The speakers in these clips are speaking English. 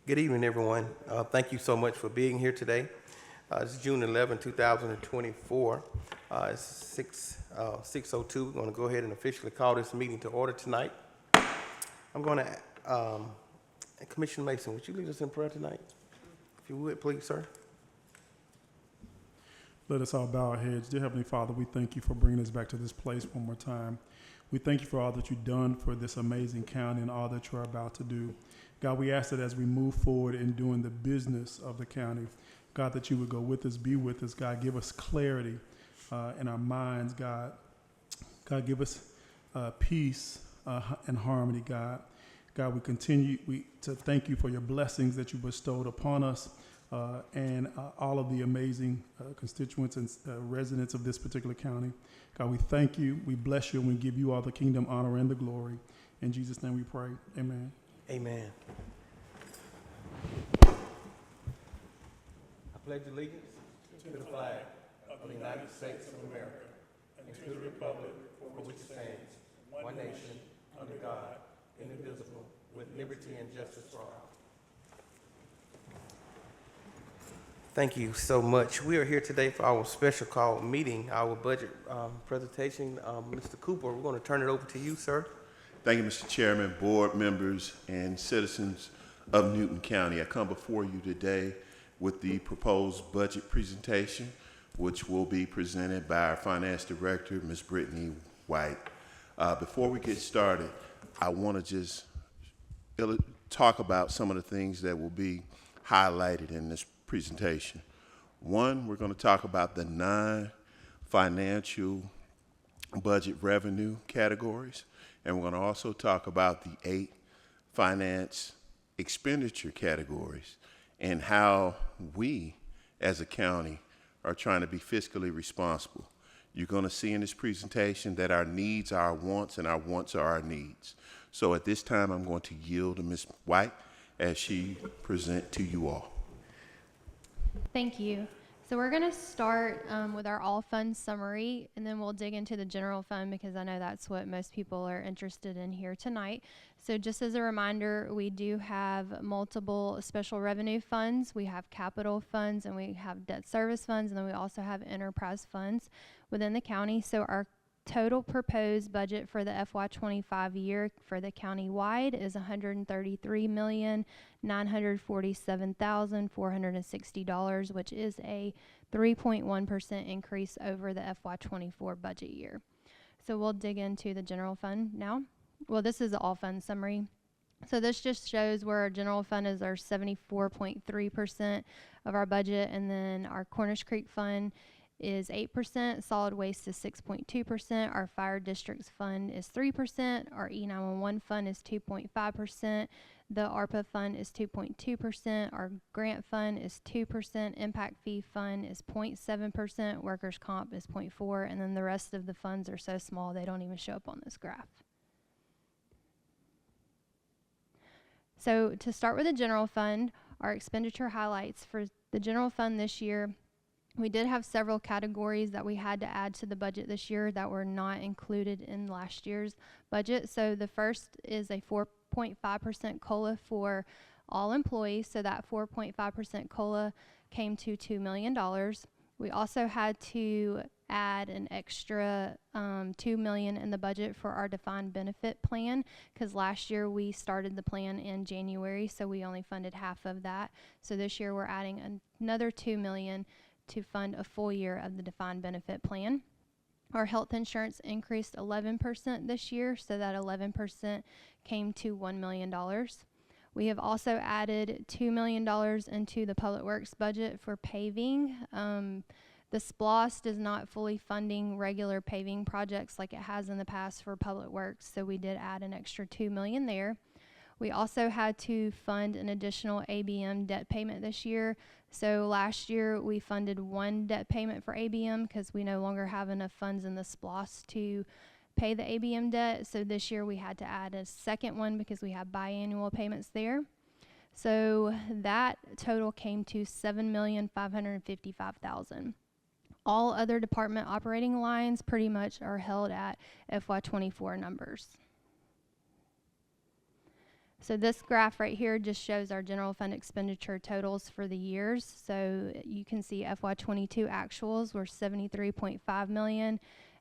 Good evening, everyone. Thank you so much for being here today. It's June 11, 2024. It's 6:02. We're going to go ahead and officially call this meeting to order tonight. I'm going to, Commissioner Mason, would you lead us in prayer tonight? If you would, please, sir. Let us all bow our heads. Dear Heavenly Father, we thank you for bringing us back to this place one more time. We thank you for all that you've done for this amazing county and all that you're about to do. God, we ask that as we move forward in doing the business of the county, God, that you would go with us, be with us. God, give us clarity in our minds, God. God, give us peace and harmony, God. God, we continue to thank you for your blessings that you bestowed upon us and all of the amazing constituents and residents of this particular county. God, we thank you, we bless you, and we give you all the kingdom, honor, and the glory. In Jesus' name we pray. Amen. Amen. I pledge allegiance to the flag of the United States of America and to the republic for which it stands, one nation, under God, indivisible, with liberty and justice for all. Thank you so much. We are here today for our special call meeting, our budget presentation. Mr. Cooper, we're going to turn it over to you, sir. Thank you, Mr. Chairman, board members, and citizens of Newton County. I come before you today with the proposed budget presentation, which will be presented by our Finance Director, Ms. Brittany White. Before we get started, I want to just talk about some of the things that will be highlighted in this presentation. One, we're going to talk about the non-financial budget revenue categories. And we're going to also talk about the 8 finance expenditure categories and how we as a county are trying to be fiscally responsible. You're going to see in this presentation that our needs are our wants and our wants are our needs. So at this time, I'm going to yield to Ms. White as she presents to you all. Thank you. So we're going to start with our all fund summary, and then we'll dig into the general fund because I know that's what most people are interested in here tonight. So just as a reminder, we do have multiple special revenue funds. We have capital funds, and we have debt service funds, and then we also have enterprise funds within the county. So our total proposed budget for the FY25 year for the county-wide is $133,947,460, which is a 3.1% increase over the FY24 budget year. So we'll dig into the general fund now. Well, this is the all fund summary. So this just shows where our general fund is our 74.3% of our budget, and then our Cornish Creek fund is 8%, solid waste is 6.2%, our fire districts fund is 3%, our E911 fund is 2.5%, the ARPA fund is 2.2%, our grant fund is 2%, impact fee fund is 0.7%, workers' comp is 0.4%, and then the rest of the funds are so small they don't even show up on this graph. So to start with the general fund, our expenditure highlights for the general fund this year. We did have several categories that we had to add to the budget this year that were not included in last year's budget. So the first is a 4.5% COLA for all employees. So that 4.5% COLA came to $2 million. We also had to add an extra $2 million in the budget for our defined benefit plan because last year we started the plan in January, so we only funded half of that. So this year we're adding another $2 million to fund a full year of the defined benefit plan. Our health insurance increased 11% this year, so that 11% came to $1 million. We have also added $2 million into the public works budget for paving. The SPLOST is not fully funding regular paving projects like it has in the past for public works, so we did add an extra $2 million there. We also had to fund an additional ABM debt payment this year. So last year we funded one debt payment for ABM because we no longer have enough funds in the SPLOST to pay the ABM debt. So this year we had to add a second one because we have biannual payments there. So that total came to $7,555,000. All other department operating lines pretty much are held at FY24 numbers. So this graph right here just shows our general fund expenditure totals for the years. So you can see FY22 actuals were $73.5 million.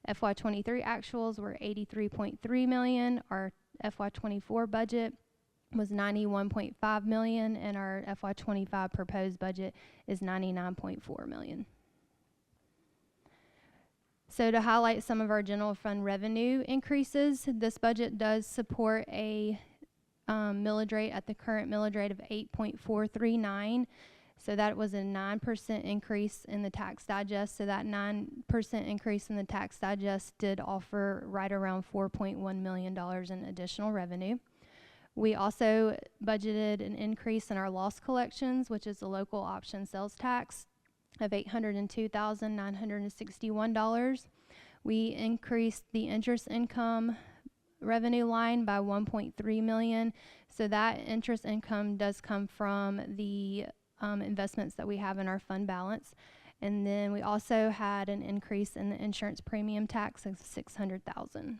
FY23 actuals were $83.3 million. Our FY24 budget was $91.5 million, and our FY25 proposed budget is $99.4 million. So to highlight some of our general fund revenue increases, this budget does support a millage rate at the current millage rate of 8.439. So that was a 9% increase in the tax digest. So that 9% increase in the tax digest did offer right around $4.1 million in additional revenue. We also budgeted an increase in our loss collections, which is the local option sales tax, of $802,961. We increased the interest income revenue line by $1.3 million. So that interest income does come from the investments that we have in our fund balance. And then we also had an increase in the insurance premium tax of $600,000.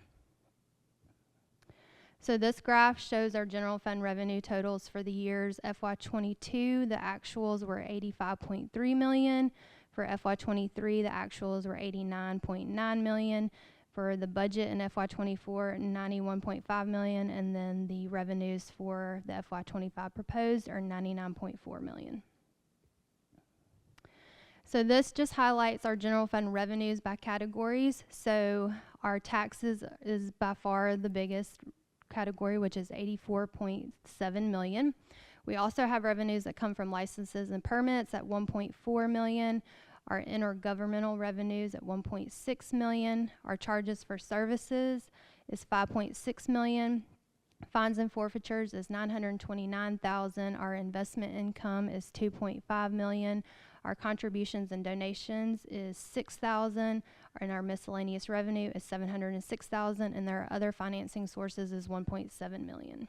So this graph shows our general fund revenue totals for the years. FY22, the actuals were $85.3 million. For FY23, the actuals were $89.9 million. For the budget in FY24, $91.5 million, and then the revenues for the FY25 proposed are $99.4 million. So this just highlights our general fund revenues by categories. So our taxes is by far the biggest category, which is $84.7 million. We also have revenues that come from licenses and permits at $1.4 million. Our intergovernmental revenues at $1.6 million. Our charges for services is $5.6 million. Fines and forfeitures is $929,000. Our investment income is $2.5 million. Our contributions and donations is $6,000, and our miscellaneous revenue is $706,000, and their other financing sources is $1.7 million.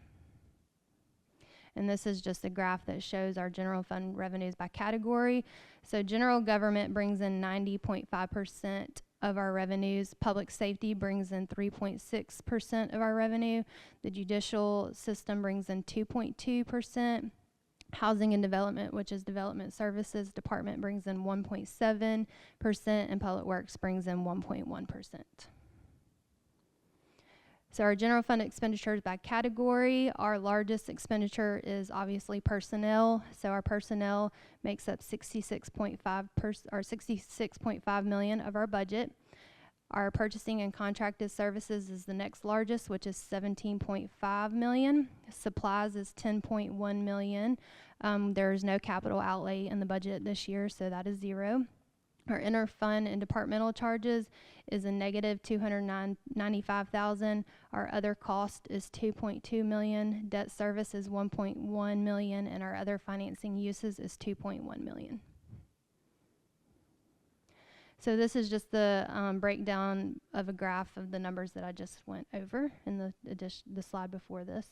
And this is just a graph that shows our general fund revenues by category. So general government brings in 90.5% of our revenues. Public safety brings in 3.6% of our revenue. The judicial system brings in 2.2%. Housing and development, which is development services department, brings in 1.7%, and public works brings in 1.1%. So our general fund expenditures by category, our largest expenditure is obviously personnel. So our personnel makes up 66.5 million of our budget. Our purchasing and contracted services is the next largest, which is 17.5 million. Supplies is 10.1 million. There's no capital outlay in the budget this year, so that is zero. Our interfund and departmental charges is a negative $295,000. Our other cost is $2.2 million. Debt service is $1.1 million, and our other financing uses is $2.1 million. So this is just the breakdown of a graph of the numbers that I just went over in the slide before this.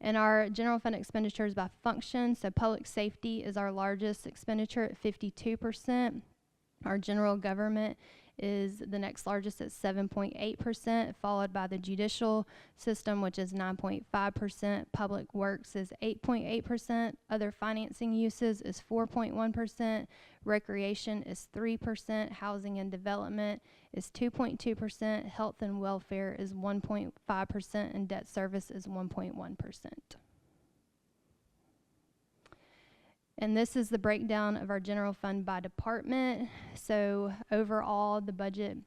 And our general fund expenditures by function, so public safety is our largest expenditure at 52%. Our general government is the next largest at 7.8%, followed by the judicial system, which is 9.5%. Public works is 8.8%. Other financing uses is 4.1%. Recreation is 3%. Housing and development is 2.2%. Health and welfare is 1.5%, and debt service is 1.1%. And this is the breakdown of our general fund by department. So overall, the budget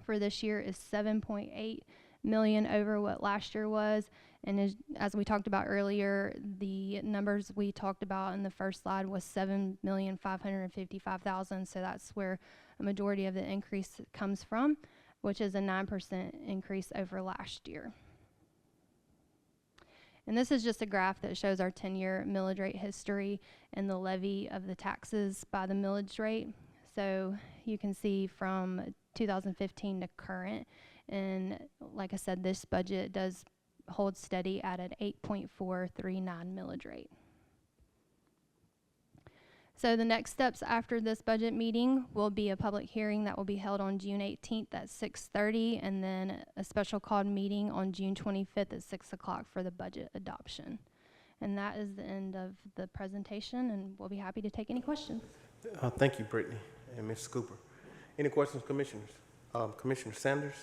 for this year is $7.8 million over what last year was. And as we talked about earlier, the numbers we talked about in the first slide was $7,555,000. So that's where a majority of the increase comes from, which is a 9% increase over last year. And this is just a graph that shows our 10-year millage rate history and the levy of the taxes by the millage rate. So you can see from 2015 to current. And like I said, this budget does hold steady at an 8.439 millage rate. So the next steps after this budget meeting will be a public hearing that will be held on June 18th at 6:30, and then a special called meeting on June 25th at 6 o'clock for the budget adoption. And that is the end of the presentation, and we'll be happy to take any questions. Thank you, Brittany and Ms. Cooper. Any questions, commissioners? Commissioner Sanders?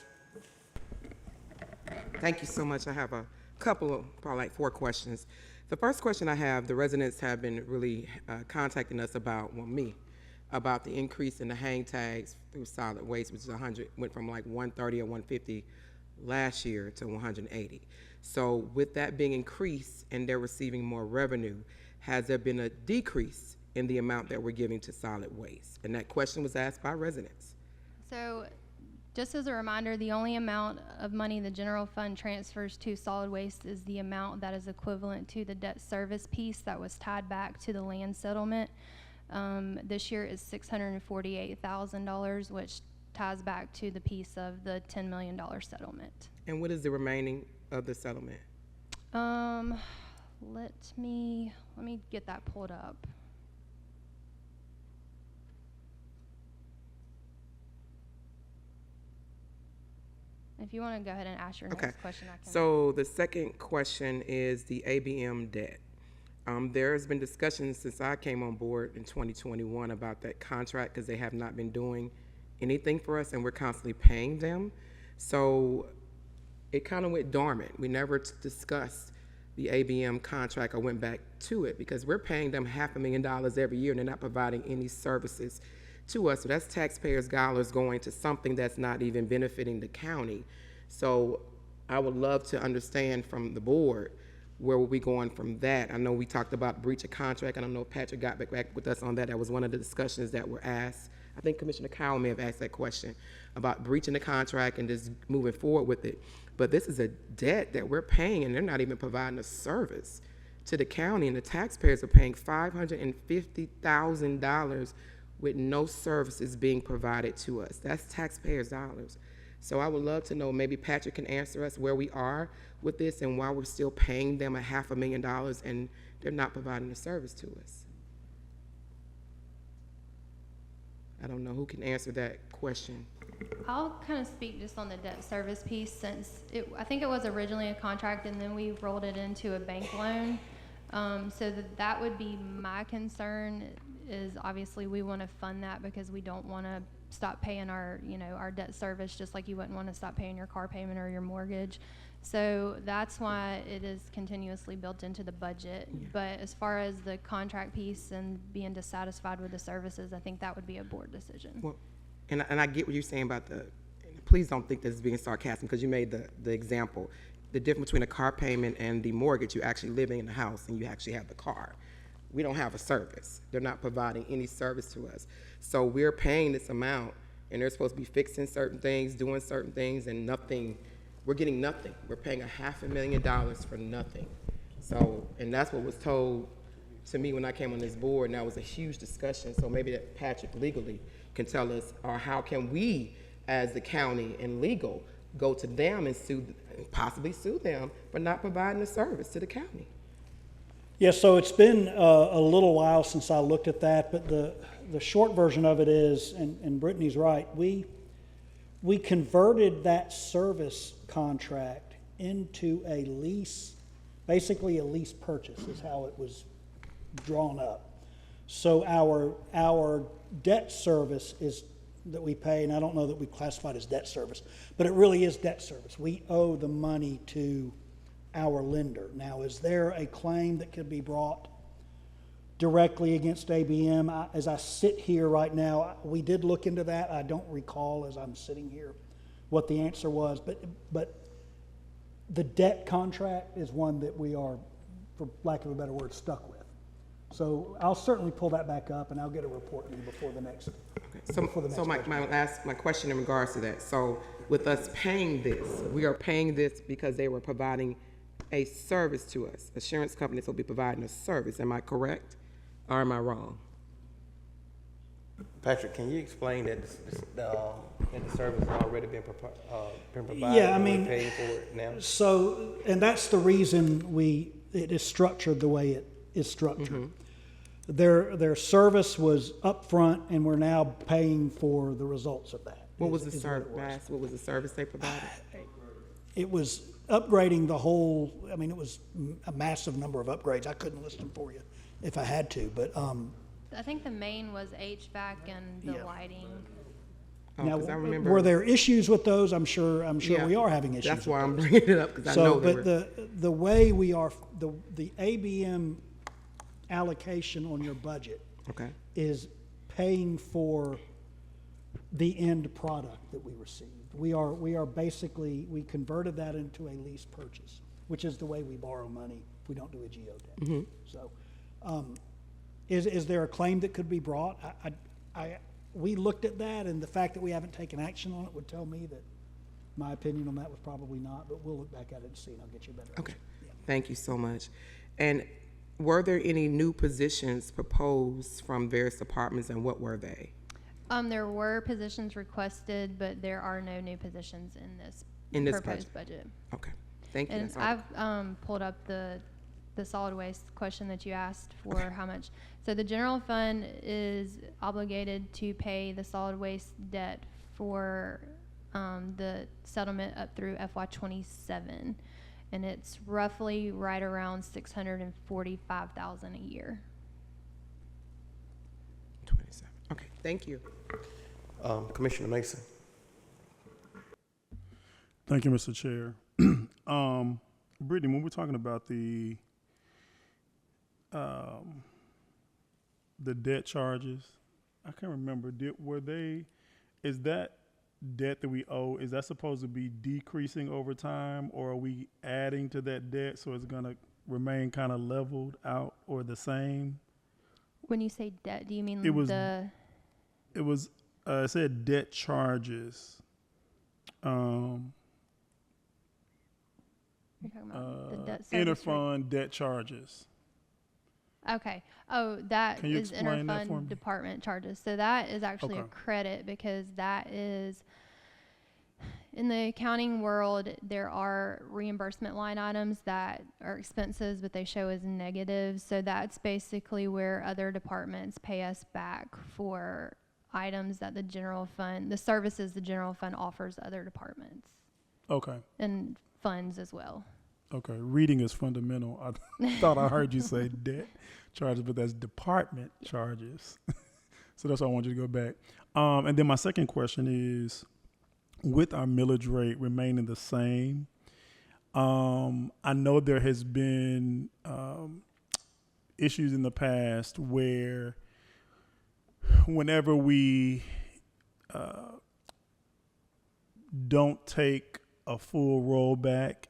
Thank you so much. I have a couple of, probably like 4 questions. The first question I have, the residents have been really contacting us about, well, me, about the increase in the hang tags through solid waste, which is 100, went from like 130 or 150 last year to 180. So with that being increased and they're receiving more revenue, has there been a decrease in the amount that we're giving to solid waste? And that question was asked by residents. So just as a reminder, the only amount of money the general fund transfers to solid waste is the amount that is equivalent to the debt service piece that was tied back to the land settlement. This year is $648,000, which ties back to the piece of the $10 million settlement. And what is the remaining of the settlement? Let me get that pulled up. If you want to go ahead and ask your next question, I can. So the second question is the ABM debt. There's been discussion since I came on board in 2021 about that contract because they have not been doing anything for us and we're constantly paying them. So it kind of went dormant. We never discussed the ABM contract or went back to it because we're paying them $500,000 every year and they're not providing any services to us. So that's taxpayers' dollars going to something that's not even benefiting the county. So I would love to understand from the board, where will we going from that? I know we talked about breach of contract. I don't know if Patrick got back with us on that. That was one of the discussions that were asked. I think Commissioner Cowell may have asked that question about breaching the contract and just moving forward with it. But this is a debt that we're paying and they're not even providing a service to the county, and the taxpayers are paying $550,000 with no services being provided to us. That's taxpayers' dollars. So I would love to know, maybe Patrick can answer us where we are with this and why we're still paying them $500,000 and they're not providing a service to us. I don't know who can answer that question. I'll kind of speak just on the debt service piece, since I think it was originally a contract and then we rolled it into a bank loan. So that would be my concern, is obviously we want to fund that because we don't want to stop paying our debt service, just like you wouldn't want to stop paying your car payment or your mortgage. So that's why it is continuously built into the budget. Yeah. But as far as the contract piece and being dissatisfied with the services, I think that would be a board decision. Well, and I get what you're saying about please don't think this is being sarcastic because you made the example. The difference between a car payment and the mortgage, you're actually living in the house and you actually have the car. We don't have a service. They're not providing any service to us. So we're paying this amount and they're supposed to be fixing certain things, doing certain things, and nothing. We're getting nothing. We're paying $500,000 for nothing. So, and that's what was told to me when I came on this board, and that was a huge discussion. So maybe that Patrick legally can tell us, or how can we as the county and legal go to them and possibly sue them for not providing a service to the county. Yes, so it's been a little while since I looked at that, but the short version of it is, and Brittany's right, we converted that service contract into a lease, basically a lease purchase is how it was drawn up. So our debt service is that we pay, and I don't know that we classified as debt service, but it really is debt service. We owe the money to our lender. Now, is there a claim that could be brought directly against ABM? As I sit here right now, we did look into that. I don't recall as I'm sitting here what the answer was, but the debt contract is one that we are, for lack of a better word, stuck with. So I'll certainly pull that back up, and I'll get a report to you before the next. Okay. So my question in regards to that. So with us paying this, we are paying this because they were providing a service to us. Assurance companies will be providing a service. Am I correct, or am I wrong? Patrick, can you explain that the service has already been provided? Yeah, I mean, we're paying for it now. So, and that's the reason it is structured the way it is structured. Their service was upfront, and we're now paying for the results of that. What was the is service? What was the service they provided? It was upgrading the whole, I mean, it was a massive number of upgrades. I couldn't list them for you if I had to, but, I think the main was HVAC and the Yeah. lighting. Oh, now, 'cause I remember. were there issues with those? I'm sure Yeah. we are having issues That's with why I'm those. bringing it up, because I know So, they but were. the way we are, the ABM allocation on your budget Okay, is paying for the end product that we received. We are basically, we converted that into a lease purchase, which is the way we borrow money if we don't do a geodebt. So, is there a claim that could be brought? We looked at that, and the fact that we haven't taken action on it would tell me that my opinion on that was probably not, but we'll look back at it and see, and I'll get you a better okay. answer. Thank you so much. And were there any new positions proposed from various departments, and what were they? There were positions requested, but there are no new positions in this In this proposed budget. Okay, thank you. And That's all. I've pulled up the solid waste question that you asked for how much. So the general fund is obligated to pay the solid waste debt for the settlement up through FY '27, and it's roughly right around $645,000 a year. 27. Okay, thank you. Commissioner Mason. Thank you, Mr. Chair. Brittany, when we're talking about the debt charges, I can't remember. Is that debt that we owe, is that supposed to be decreasing over time, or are we adding to that debt so it's going to remain kind of leveled out or the same? When you say debt, do you mean It was- the? It said debt charges. You're talking about the debt service rate? Interfund debt charges. Okay. Oh, that Can you is explain that for me? interfund department charges. So that is actually a Okay. credit, because that is, in the accounting world, there are reimbursement line items that are expenses, but they show as negatives. So that's basically where other departments pay us back for items that the general fund, the services the general fund offers other departments Okay. and funds as well. Okay. Reading is fundamental. I thought I heard you say debt charges, but that's department charges. So that's why I want you to go back. And then my second question is, with our millage rate remaining the same, I know there has been issues in the past where whenever we don't take a full rollback,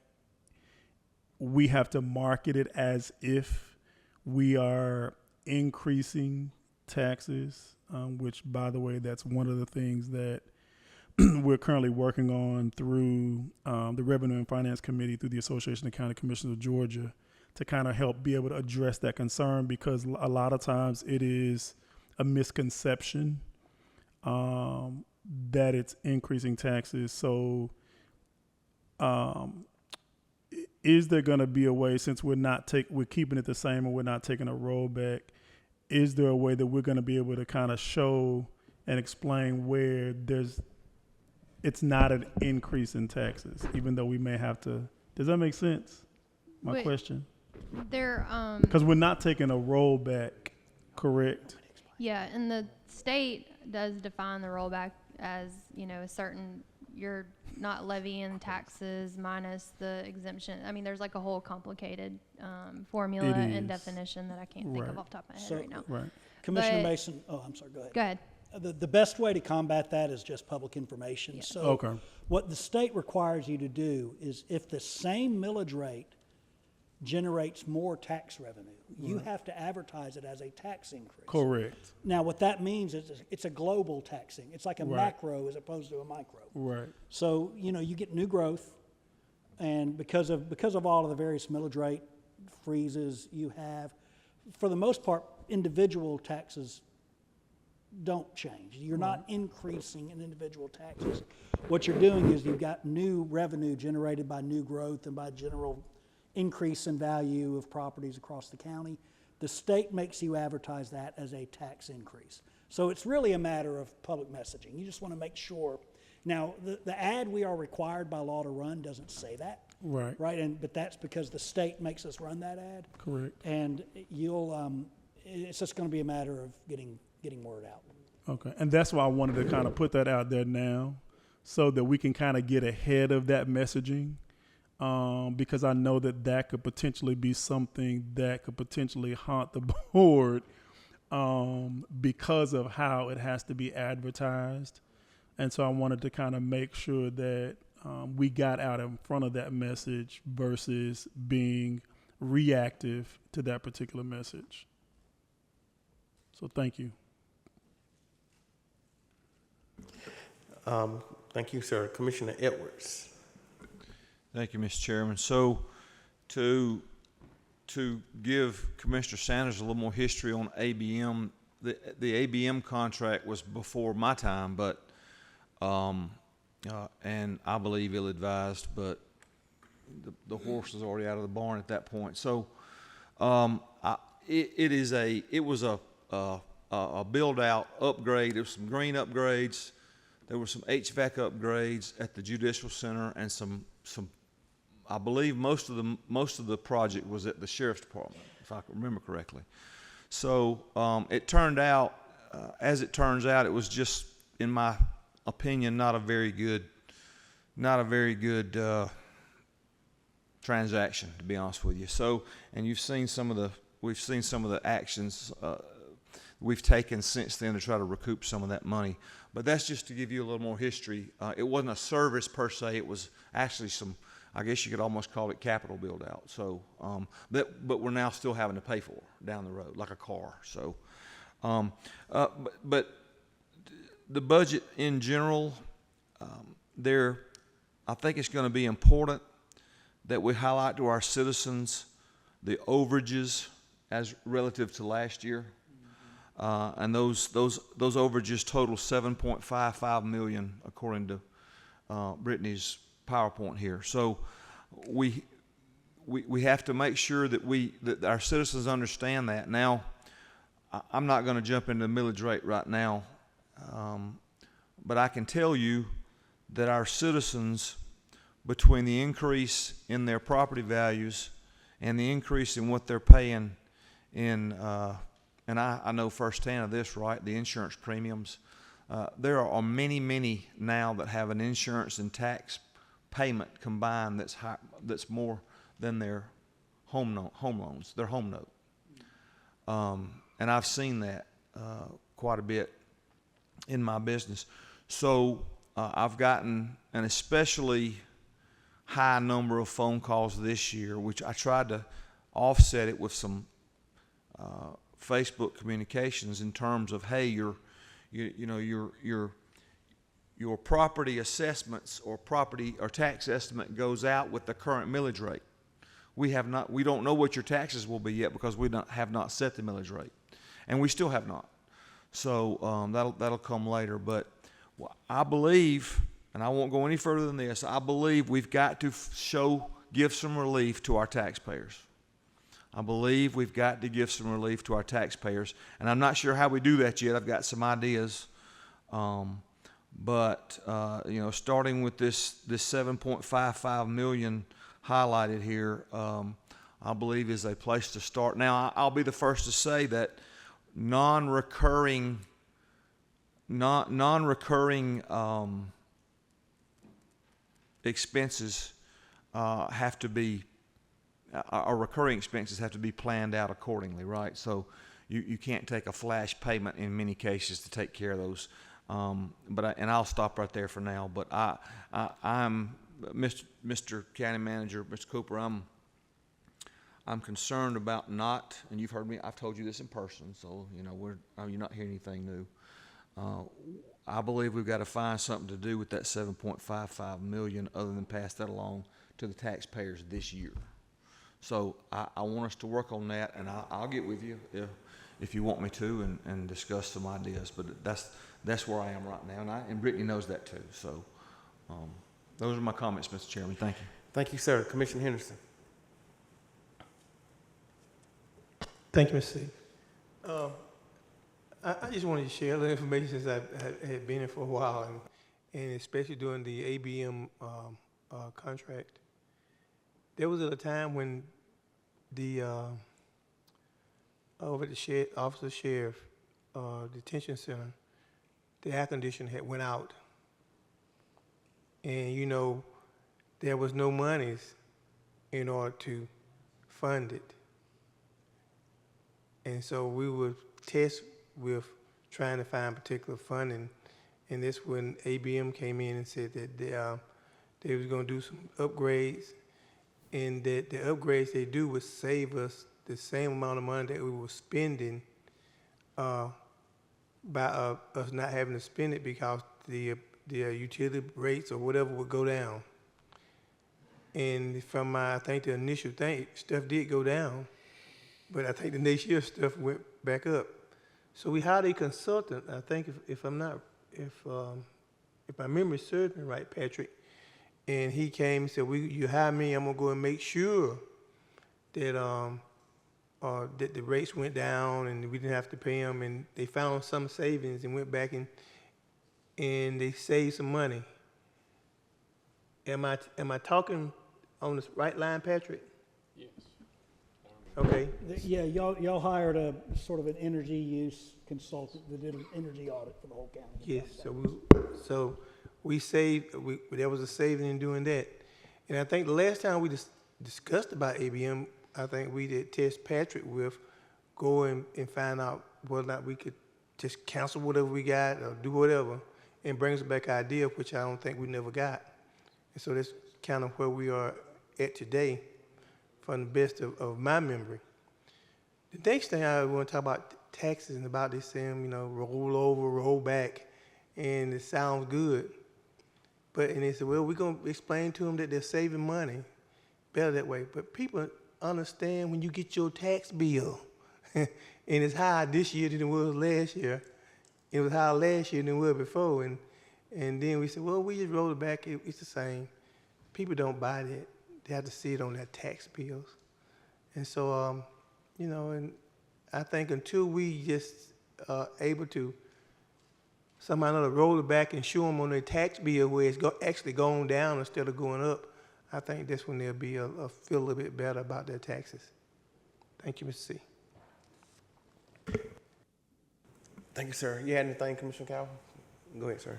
we have to market it as if we are increasing taxes, which, by the way, that's one of the things that we're currently working on through the Revenue and Finance Committee, through the Association of County Commissioners of Georgia, to kind of help be able to address that concern, because a lot of times it is a misconception that it's increasing taxes. So is there going to be a way, since we're keeping it the same and we're not taking a rollback, is there a way that we're going to be able to kind of show and explain where it's not an increase in taxes, even though we may have to? Does that make sense? My Wait. question. There, Because we're not taking a rollback, correct? yeah, and the state does define the rollback as, a certain, you're not levying taxes minus the exemption. I mean, there's like a whole complicated formula It and is. definition that I can't think of Right. off the top of my head So- right now. Right. Commissioner But- Mason, I'm sorry, go ahead. Go ahead. The best way to combat that is just public information. Yeah. So Okay. what the state requires you to do is, if the same millage rate generates more tax revenue, you have to advertise it as a tax increase. Correct. Now, what that means is it's a global taxing. It's like a Right. macro as opposed to a micro. Right. So, you get new growth, and because of all of the various millage rate freezes you have, for the most part, individual taxes don't change. You're not increasing in individual taxes. What you're doing is you've got new revenue generated by new growth and by general increase in value of properties across the county. The state makes you advertise that as a tax increase. So it's really a matter of public messaging. You just want to make sure. Now, the ad we are required by law to run doesn't say that. Right. Right, but that's because the state makes us run that ad. Correct. And it's just going to be a matter of getting word out. Okay, and that's why I wanted to kind of put that out there now, so that we can kind of get ahead of that messaging, because I know that could potentially be something that could potentially haunt the board, because of how it has to be advertised. And so I wanted to kind of make sure that we got out in front of that message versus being reactive to that particular message. So thank you. Thank you, sir. Commissioner Edwards. Thank you, Mr. Chairman. So to give Commissioner Sanders a little more history on ABM, the ABM contract was before my time, but and I believe ill-advised, but the horse was already out of the barn at that point. So it was a build-out upgrade. There was some green upgrades. There were some HVAC upgrades at the Judicial Center, and some. I believe most of the project was at the Sheriff's Department, if I can remember correctly. So it turned out, as it turns out, it was just, in my opinion, not a very good transaction, to be honest with you. So, and we've seen some of the actions we've taken since then to try to recoup some of that money. But that's just to give you a little more history. It wasn't a service per se. It was actually some, I guess you could almost call it capital build out. So, but we're now still having to pay for down the road, like a car. So, but the budget in general, I think it's going to be important that we highlight to our citizens the overages as relative to last year. And those overages total $7.55 million according to Brittany's PowerPoint here. So we have to make sure that our citizens understand that. Now, I'm not going to jump into the millage rate right now, but I can tell you that our citizens, between the increase in their property values and the increase in what they're paying in and I know firsthand of this, right, the insurance premiums. There are many now that have an insurance and tax payment combined that's more than their home loans, their home note. And I've seen that quite a bit in my business. So I've gotten an especially high number of phone calls this year, which I tried to offset it with some Facebook communications in terms of, hey, your property assessments or property or tax estimate goes out with the current millage rate. We don't know what your taxes will be yet because we have not set the millage rate, and we still have not. So that'll come later. But I believe, and I won't go any further than this, I believe we've got to give some relief to our taxpayers. I believe we've got to give some relief to our taxpayers, and I'm not sure how we do that yet. I've got some ideas, but starting with this $7.55 million highlighted here, I believe is a place to start. Now, I'll be the first to say that non-recurring expenses have to be. Our recurring expenses have to be planned out accordingly, right? So you can't take a flash payment in many cases to take care of those. And I'll stop right there for now. But I'm Mr. County Manager, Mr. Cooper. I'm concerned about not, and you've heard me. I've told you this in person, so you're not hearing anything new. I believe we've got to find something to do with that $7.55 million other than pass that along to the taxpayers this year. So I want us to work on that, and I'll get with you if you want me to and discuss some ideas. But that's where I am right now, and Brittany knows that too. So those are my comments, Mr. Chairman. Thank you. Thank you, sir. Commissioner Henderson. Thank you, Mr. C. I just wanted to share a little information since I had been here for a while, and especially during the ABM contract. There was a time when the over at the Office of Sheriff Detention Center, the air conditioner had went out, and you know there was no monies in order to fund it, and so we would test with trying to find particular funding, and this when ABM came in and said that they was going to do some upgrades, and that the upgrades they do would save us the same amount of money that we were spending by us not having to spend it because the utility rates or whatever would go down. And from I think the initial thing, stuff did go down, but I think the next year stuff went back up. So we hired a consultant. I think if my memory serves me right, Patrick, and he came and said, "You hire me, I'm gonna go and make sure that that the rates went down and we didn't have to pay them." And they found some savings and went back and they saved some money. Am I talking on the right line, Patrick? Yes. Okay. Yeah, y'all hired a sort of an energy use consultant that did an energy audit for the whole county. Yes. So we saved. There was a saving in doing that, and I think the last time we discussed about ABM, I think we did test Patrick with go and find out whether or not we could just cancel whatever we got or do whatever, and bring us back an idea, which I don't think we never got. And so that's kind of where we are at today, from the best of my memory. The next thing I want to talk about taxes and about this saying, roll over, roll back, and it sounds good. And they said, well, we're going to explain to them that they're saving money better that way. But people understand when you get your tax bill, and it's higher this year than it was last year. It was higher last year than it was before. And then we said, well, we just roll it back. It's the same. People don't buy that. They have to see it on their tax bills. And so, and I think until we just able to somehow or another roll it back and show them on their tax bill where it's actually going down instead of going up, I think that's when they'll be feel a little bit better about their taxes. Thank you, Mr. C. Thank you, sir. You had anything, Commissioner Calvin? Go ahead, sir.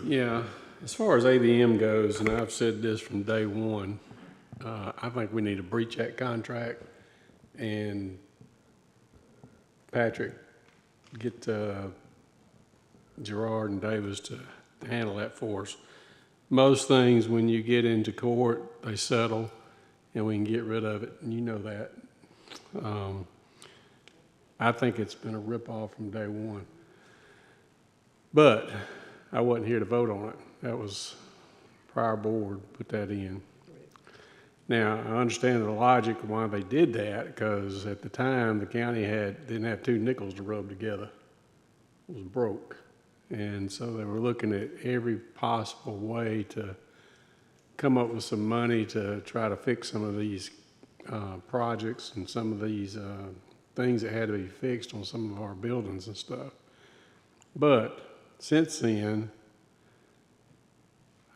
Yeah, as far as ABM goes, and I've said this from day one, I think we need to breach that contract, and Patrick, get Gerard and Davis to handle that for us. Most things, when you get into court, they settle, and we can get rid of it, and you know that. I think it's been a ripoff from day one. But I wasn't here to vote on it. That was prior board put that in. Now, I understand the logic of why they did that, because at the time, the county didn't have two nickels to rub together. It was broke. And so they were looking at every possible way to come up with some money to try to fix some of these projects and some of these things that had to be fixed on some of our buildings and stuff. But since then,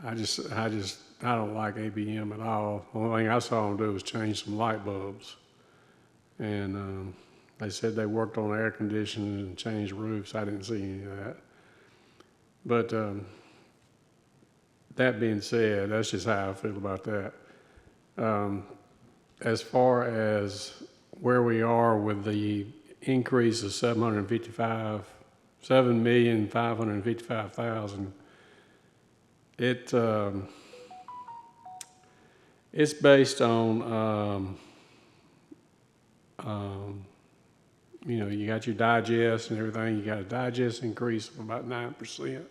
I don't like ABM at all. The only thing I saw them do was change some light bulbs. And they said they worked on air conditioning and changed roofs. I didn't see any of that. But that being said, that's just how I feel about that. As far as where we are with the increase of $7,555,000, it's based on, you got your digest and everything. You got a digest increase of about 9%.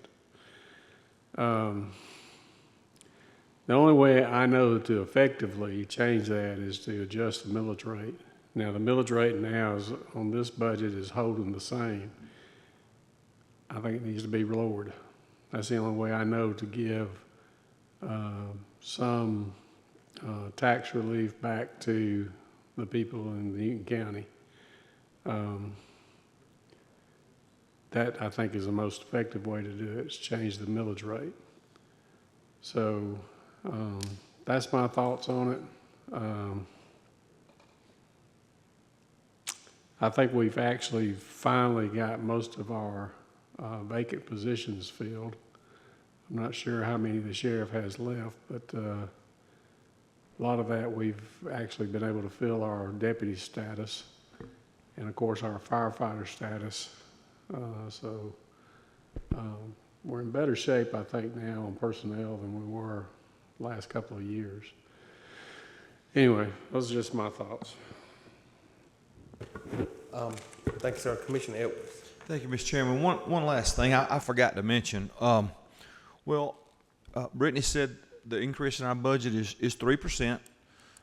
The only way I know to effectively change that is to adjust the millage rate. Now, the millage rate now on this budget is holding the same. I think it needs to be lowered. That's the only way I know to give some tax relief back to the people in Newton County. That, I think, is the most effective way to do it, is change the millage rate. So that's my thoughts on it. I think we've actually finally got most of our vacant positions filled. I'm not sure how many the sheriff has left, but a lot of that we've actually been able to fill our deputy status and, of course, our firefighter status. So we're in better shape, I think, now on personnel than we were last couple of years. Anyway, those are just my thoughts. Thank you, sir. Commissioner Edwards. Thank you, Mr. Chairman. One last thing I forgot to mention. Brittany said the increase in our budget is 3%,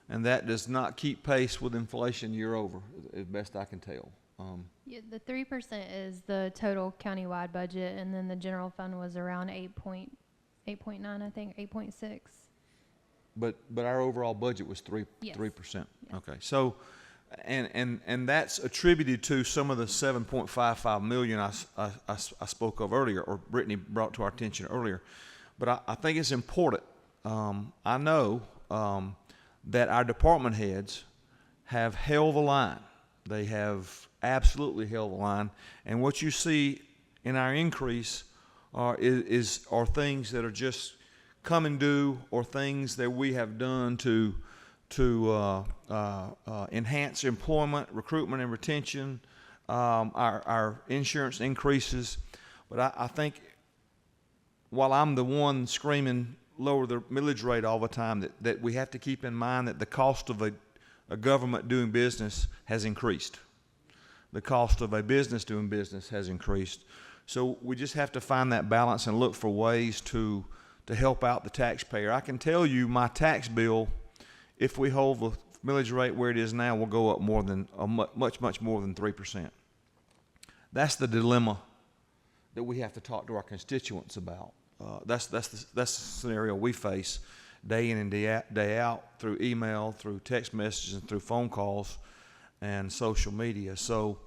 and that does not keep pace with inflation year over, as best I can tell. Yeah, the 3% is the total countywide budget, and then the general fund was around 8.9, I think, 8.6. But our overall budget was 3%. Yes. Yes. Okay, so and that's attributed to some of the 7.55 million I spoke of earlier, or Brittany brought to our attention earlier. But I think it's important. I know that our department heads have held the line. They have absolutely held the line. And what you see in our increase are things that are just come and due, or things that we have done to enhance employment, recruitment, and retention. Our insurance increases. But I think, while I'm the one screaming lower the millage rate all the time, that we have to keep in mind that the cost of a government doing business has increased. The cost of a business doing business has increased. So we just have to find that balance and look for ways to help out the taxpayer. I can tell you my tax bill, if we hold the millage rate where it is now, will go up much more than 3%. That's the dilemma that we have to talk to our constituents about. That's the scenario we face day in and day out, through email, through text messages, and through phone calls and social media. So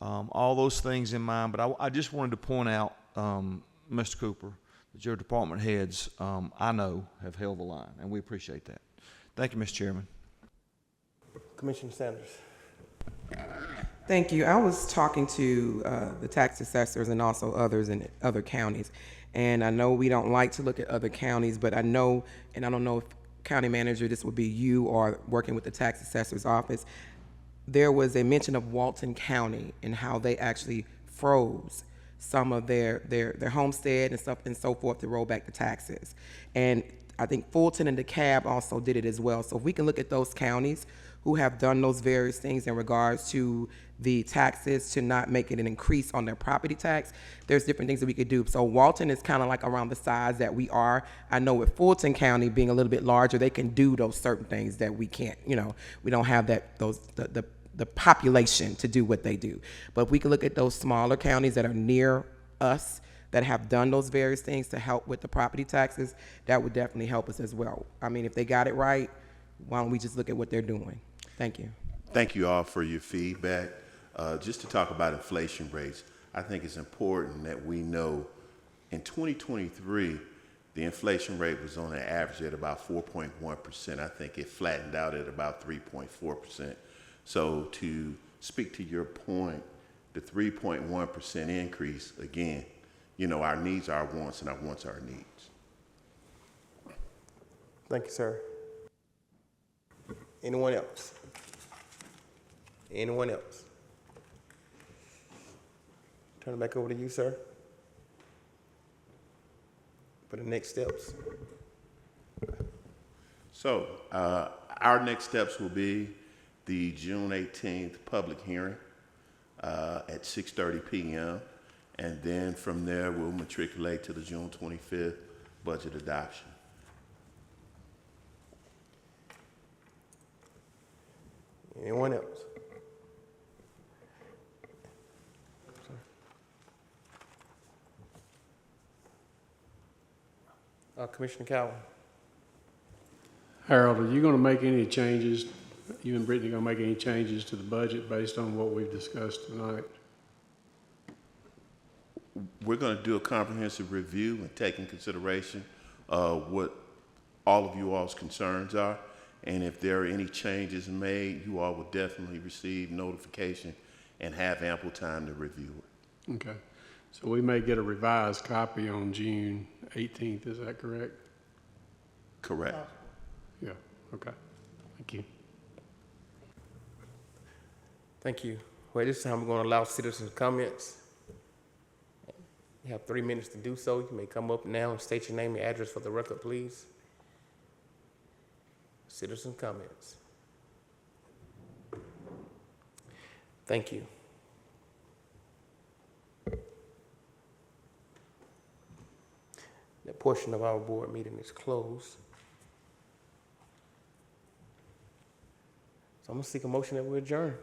all those things in mind. But I just wanted to point out, Mr. Cooper, that your department heads, I know, have held the line, and we appreciate that. Thank you, Mr. Chairman. Commissioner Sanders. Thank you. I was talking to the tax assessors and also others in other counties. And I know we don't like to look at other counties, but I know, and I don't know if county manager, this would be you or working with the tax assessor's office, there was a mention of Walton County and how they actually froze some of their homestead and stuff and so forth to roll back the taxes. And I think Fulton and DeKalb also did it as well. So if we can look at those counties who have done those various things in regards to the taxes, to not make it an increase on their property tax, there's different things that we could do. So Walton is kind of like around the size that we are. I know with Fulton County being a little bit larger, they can do those certain things that we can't. We don't have the population to do what they do. But if we can look at those smaller counties that are near us, that have done those various things to help with the property taxes, that would definitely help us as well. I mean, if they got it right, why don't we just look at what they're doing? Thank you. Thank you all for your feedback. Just to talk about inflation rates, I think it's important that we know in 2023, the inflation rate was on an average at about 4.1%. I think it flattened out at about 3.4%. So to speak to your point, the 3.1% increase, again, our needs are our wants and our wants are our needs. Thank you, sir. Anyone else? Anyone else? Turn it back over to you, sir, for the next steps. So our next steps will be the June 18th public hearing at 6:30 p.m. And then from there, we'll matriculate to the June 25th budget adoption. Anyone else? Commissioner Cowan. Harold, are you going to make any changes you and Brittany gonna make any changes to the budget based on what we've discussed tonight? We're going to do a comprehensive review and take in consideration what all of you all's concerns are. And if there are any changes made, you all will definitely receive notification and have ample time to review it. Okay. So we may get a revised copy on June 18th, is that correct? Correct. Yeah, okay. Thank you. Thank you. Well, this time we're going to allow citizens' comments. You have 3 minutes to do so. You may come up now and state your name and address for the record, please. Citizen comments. Thank you. That portion of our board meeting is closed. So I'm gonna seek a motion that we adjourn.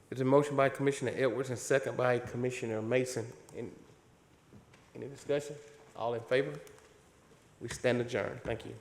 It's a motion by Commissioner Edwards and second by Commissioner Mason. Any discussion? All in favor? We stand adjourned. Thank you.